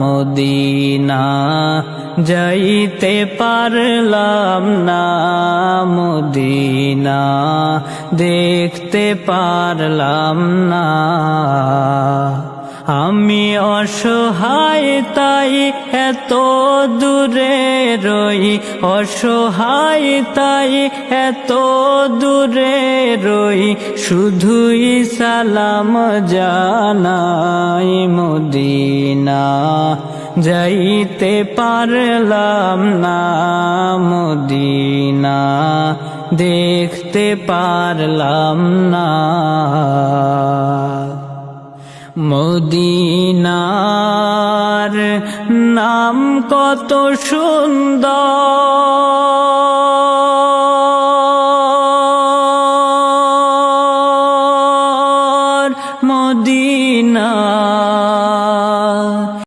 Medina যাইতে পারলাম না, মদিনা দেখতে পারলাম না। আমি অসহায় তাই এত দূরে রই, অসহায় তাই এত দূরে রই, শুধুই সালাম জানাই। মদিনা যাইতে পারলাম না, মদিনা দেখতে পারলাম না। মদিনার নাম কত সুন্দর,